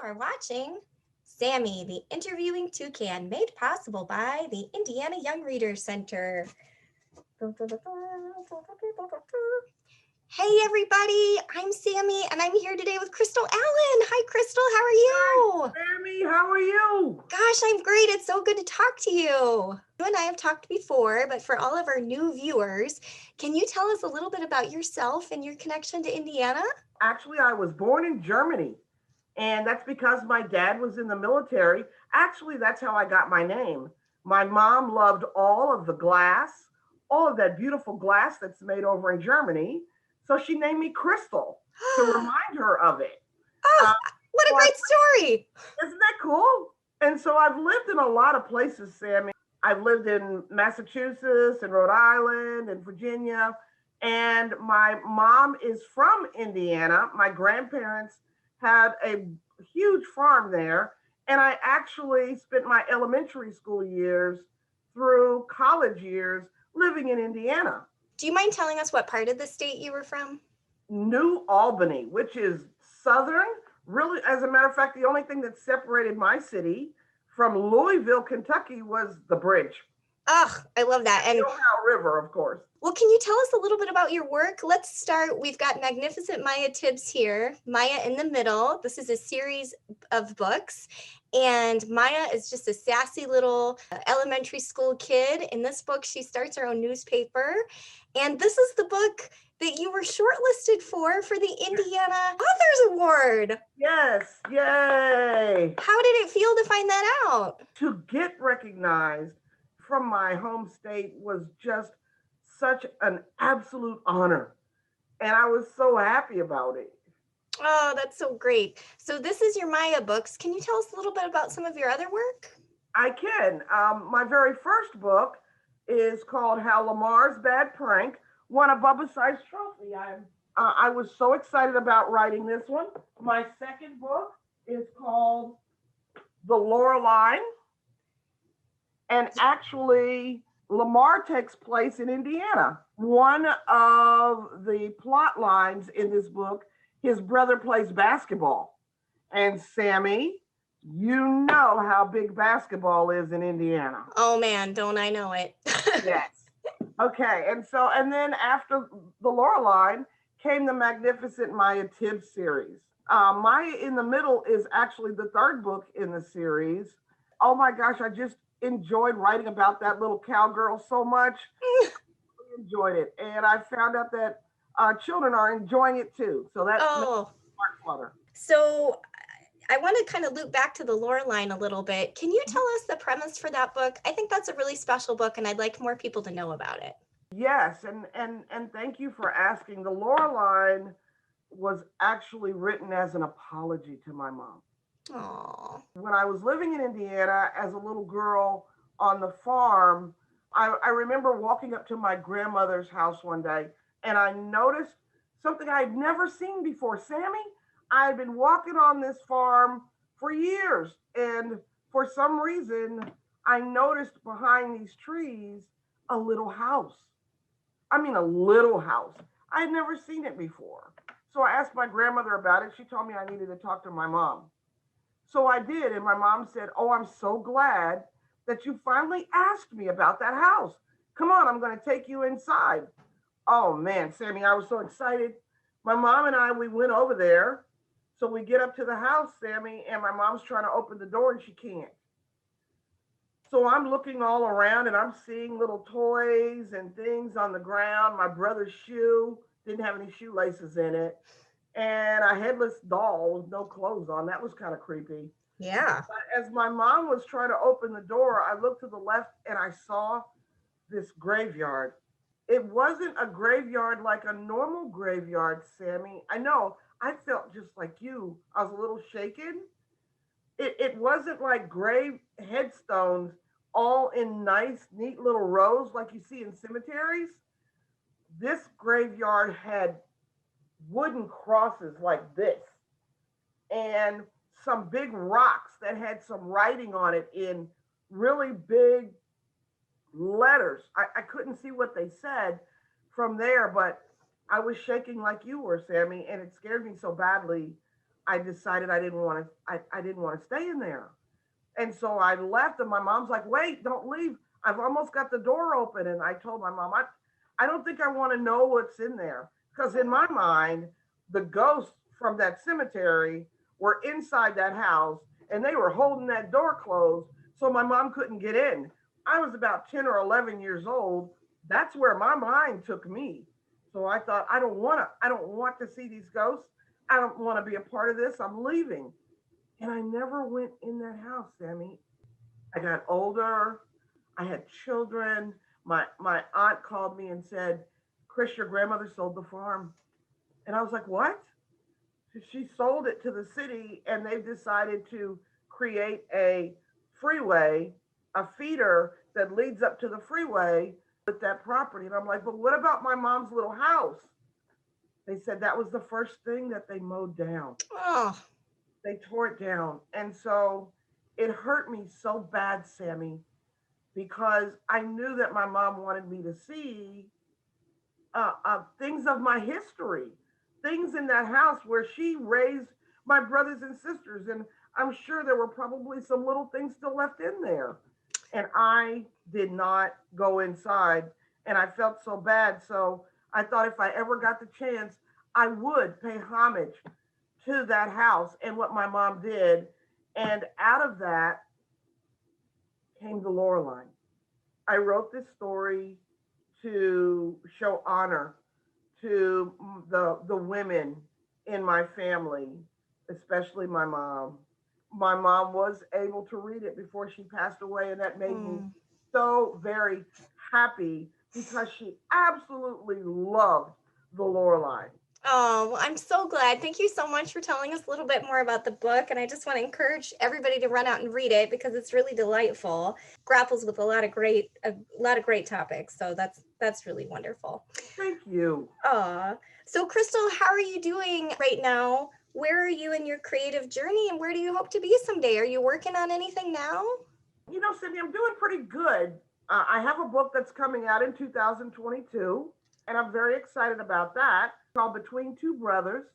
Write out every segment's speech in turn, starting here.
are watching Sammy the Interviewing Toucan, made possible by the Indiana Young Readers Center. Hey everybody, I'm Sammy and I'm here today with Crystal Allen. Hi Crystal, how are you? Hi, Sammy, how are you? Gosh, I'm great. It's so good to talk to you. You and I have talked before, but for all of our new viewers, can you tell us a little bit about yourself and your connection to Indiana? Actually, I was born in Germany, and that's because my dad was in the military. Actually, that's how I got my name. My mom loved all of the glass, all of that beautiful glass that's made over in Germany. So she named me Crystal to remind her of it. Oh, Uh, what a so great story. isn't that cool? And so I've lived in a lot of places, Sammy. I've lived in Massachusetts and Rhode Island and Virginia. And my mom is from Indiana. My grandparents had a huge farm there. And I actually spent my elementary school years through college years living in Indiana. Do you mind telling us what part of the state you were from? New Albany, which is southern. Really, as a matter of fact, the only thing that separated my city from Louisville, Kentucky was the bridge. Ugh, I love that. The And Ohio River, of course. well, can you tell us a little bit about your work? Let's start. We've got Magnificent Maya Tibbs here, Maya in the middle. This is a series of books. And Maya is just a sassy little elementary school kid. In this book, she starts her own newspaper. And this is the book that you were shortlisted for the Indiana Authors Award. Yes, yay. How did it feel to find that out? To get recognized from my home state was just such an absolute honor. And I was so happy about it. Oh, that's so great. So this is your Maya books. Can you tell us a little bit about some of your other work? I can. My very first book is called How Lamar's Bad Prank Won a Bubba-sized Trophy. I was so excited about writing this one. My second book is called The Loreline. And actually, Lamar takes place in Indiana. One of the plot lines in this book, his brother plays basketball. And Sammy, you know how big basketball is in Indiana. Oh man, don't I know it? Yes. Okay. And then after the Loreline came the Magnificent Maya Tibbs series. Maya in the Middle is actually the third book in the series. Oh my gosh, I just enjoyed writing about that little cowgirl so much. I enjoyed it. And I found out that children are enjoying it too. So that makes my heart flutter. So I want to kind of loop back to the Loreline a little bit. Can you tell us the premise for that book? I think that's a really special book and I'd like more people to know about it. Yes, and thank you for asking. The Loreline was actually written as an apology to my mom. Aww. When I was living in Indiana as a little girl on the farm, I remember walking up to my grandmother's house one day and I noticed something I had never seen before. Sammy, I had been walking on this farm for years, and for some reason, I noticed behind these trees a little house. I mean, a little house. I had never seen it before. So I asked my grandmother about it. She told me I needed to talk to my mom. So I did. And my mom said, "Oh, I'm so glad that you finally asked me about that house. Come on, I'm going to take you inside." Oh, man, Sammy, I was so excited. My mom and I, we went over there. So we get up to the house, Sammy, and my mom's trying to open the door and she can't. So I'm looking all around and I'm seeing little toys and things on the ground. My brother's shoe didn't have any shoelaces in it. And a headless doll with no clothes on. That was kind of creepy. Yeah. But as my mom was trying to open the door, I looked to the left and I saw this graveyard. It wasn't a graveyard like a normal graveyard, Sammy. I know, I felt just like you. I was a little shaken. It wasn't like grave headstones all in nice, neat little rows like you see in cemeteries. This graveyard had wooden crosses like this and some big rocks that had some writing on it in really big letters. I couldn't see what they said from there, but I was shaking like you were, Sammy, and it scared me so badly. I decided I didn't want to stay in there. And so I left, and my mom's like, wait, don't leave. I've almost got the door open. And I told my mom, I don't think I want to know what's in there. Because in my mind, the ghosts from that cemetery were inside that house and they were holding that door closed so my mom couldn't get in. I was about 10 or 11 years old. That's where my mind took me. So I thought, I don't want to see these ghosts. I don't want to be a part of this. I'm leaving. And I never went in that house, Sammy. I got older. I had children. My aunt called me and said, Chris, your grandmother sold the farm. And I was like, what? She sold it to the city and they've decided to create a freeway, a feeder that leads up to the freeway with that property. And I'm like, but what about my mom's little house? They said that was the first thing that they mowed down. Oh, They tore it down. And so it hurt me so bad, Sammy, because I knew that my mom wanted me to see things of my history, things in that house where she raised my brothers and sisters. And I'm sure there were probably some little things still left in there. And I did not go inside and I felt so bad. So I thought if I ever got the chance, I would pay homage to that house and what my mom did. And out of that came the Loreline. I wrote this story to show honor to the women in my family, especially my mom. My mom was able to read it before she passed away, and that made me mm. so very happy because she absolutely loved the Lorelei. Oh, well, I'm so glad. Thank you so much for telling us a little bit more about the book. And I just want to encourage everybody to run out and read it because it's really delightful. Grapples with a lot of great topics. So that's really wonderful. Thank you. So Crystal, how are you doing right now? Where are you in your creative journey and where do you hope to be someday? Are you working on anything now? You know, Cindy, I'm doing pretty good. I have a book that's coming out in 2022, and I'm very excited about that, called Between Two Brothers.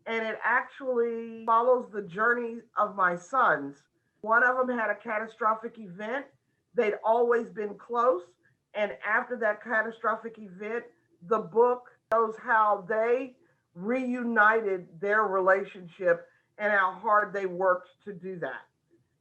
And it actually follows the journey of my sons. One of them had a catastrophic event. They'd always been close. And after that catastrophic event, the book shows how they reunited their relationship and how hard they worked to do that.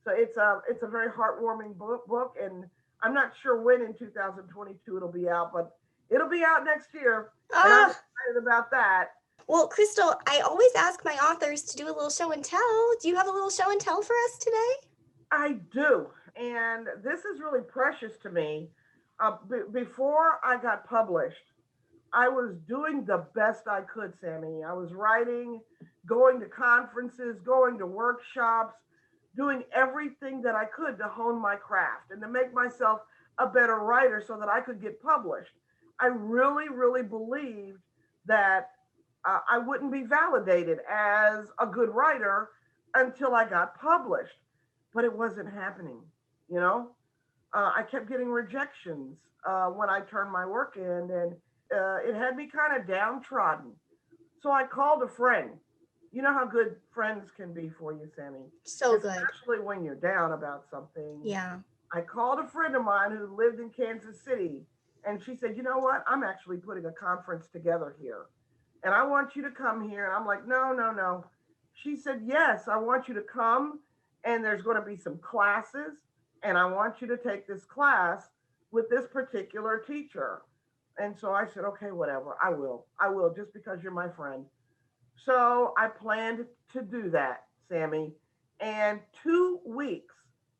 So it's a very heartwarming book, and I'm not sure when in 2022 it'll be out, but it'll be out next year, and I'm Ah, excited about that. well, Crystal, I always ask my authors to do a little show and tell. Do you have a little show and tell for us today? I do, and this is really precious to me. Before I got published, I was doing the best I could, Sammy. I was writing, going to conferences, going to workshops, doing everything that I could to hone my craft and to make myself a better writer so that I could get published. I really, really believed that I wouldn't be validated as a good writer until I got published, but it wasn't happening. You know, I kept getting rejections when I turned my work in, and it had me kind of downtrodden. So I called a friend. You know how good friends can be for you, Sammy, So good. especially when you're down about something. Yeah. I called a friend of mine who lived in Kansas City, and she said, you know what? I'm actually putting a conference together here, and I want you to come here. And I'm like, no, no, no. She said, yes, I want you to come, and there's going to be some classes, and I want you to take this class with this particular teacher. And so I said, okay, whatever. I will, just because you're my friend. So I planned to do that, Sammy. And 2 weeks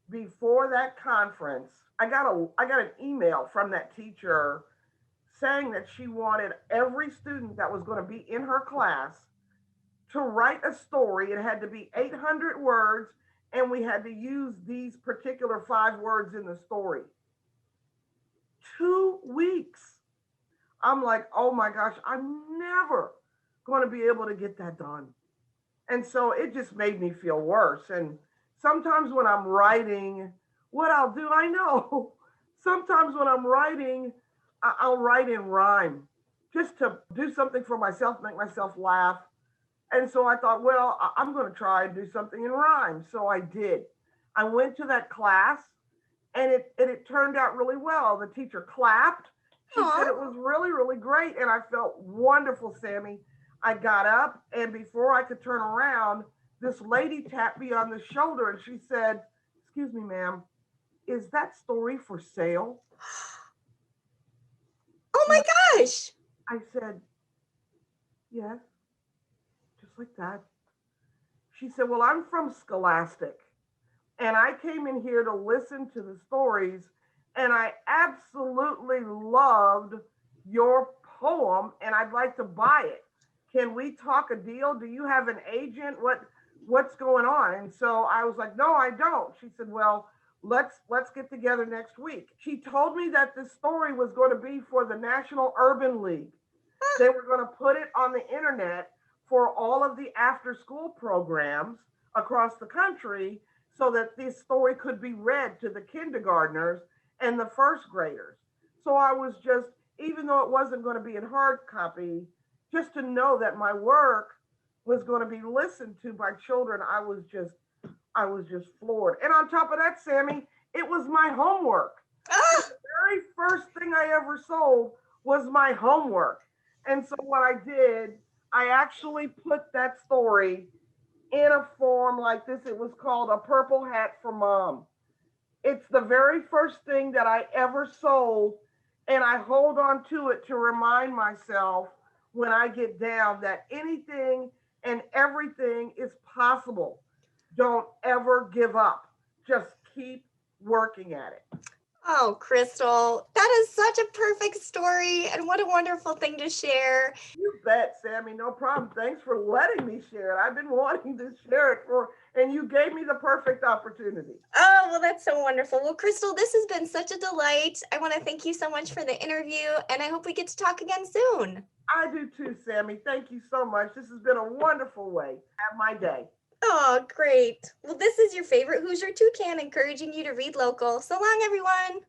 before that conference, I got an email from that teacher saying that she wanted every student that was going to be in her class to write a story. It had to be 800 words, and we had to use these particular 5 words in the story. 2 weeks. I'm like, oh my gosh, I'm never going to be able to get that done. And so it just made me feel worse. And sometimes when I'm writing, what I'll do, I know, sometimes when I'm writing, I'll write in rhyme just to do something for myself, make myself laugh. And so I thought, well, I'm going to try and do something in rhyme. So I did. I went to that class and it turned out really well. The teacher clapped. She said Aw. it was really, really great. And I felt wonderful, Sammy. I got up and before I could turn around, this lady tapped me on the shoulder and she said, "Excuse me, ma'am, is that story for sale?" Oh And my gosh. I said, "Yes," just like that. She said, "Well, I'm from Scholastic and I came in here to listen to the stories and I absolutely loved your poem and I'd like to buy it. Can we talk a deal? Do you have an agent? What's going on?" And so I was like, "No, I don't." She said, "Well, let's get together next week." She told me that the story was going to be for the National Urban League. They were going to put it on the internet for all of the after school programs across the country so that this story could be read to the kindergartners and the first graders. So I was just, even though it wasn't going to be in hard copy, just to know that my work was going to be listened to by children, I was just floored. And on top of that, Sammy, it was my homework. So Ah, the very first thing I ever sold was my homework. And so what I did, I actually put that story in a form like this. It was called A Purple Hat for Mom. It's the very first thing that I ever sold. And I hold on to it to remind myself when I get down that anything and everything is possible. Don't ever give up. Just keep working at it. oh, Crystal, that is such a perfect story, and what a wonderful thing to share. You bet, Sammy. No problem. Thanks for letting me share it. I've been wanting to share it and you gave me the perfect opportunity. Oh, well, that's so wonderful. Well, Crystal, this has been such a delight. I want to thank you so much for the interview, and I hope we get to talk again soon. I do too, Sammy. Thank you so much. This has been a wonderful way. Have my day. Oh, great. Well, this is your favorite Hoosier Toucan encouraging you to read local. So long, everyone.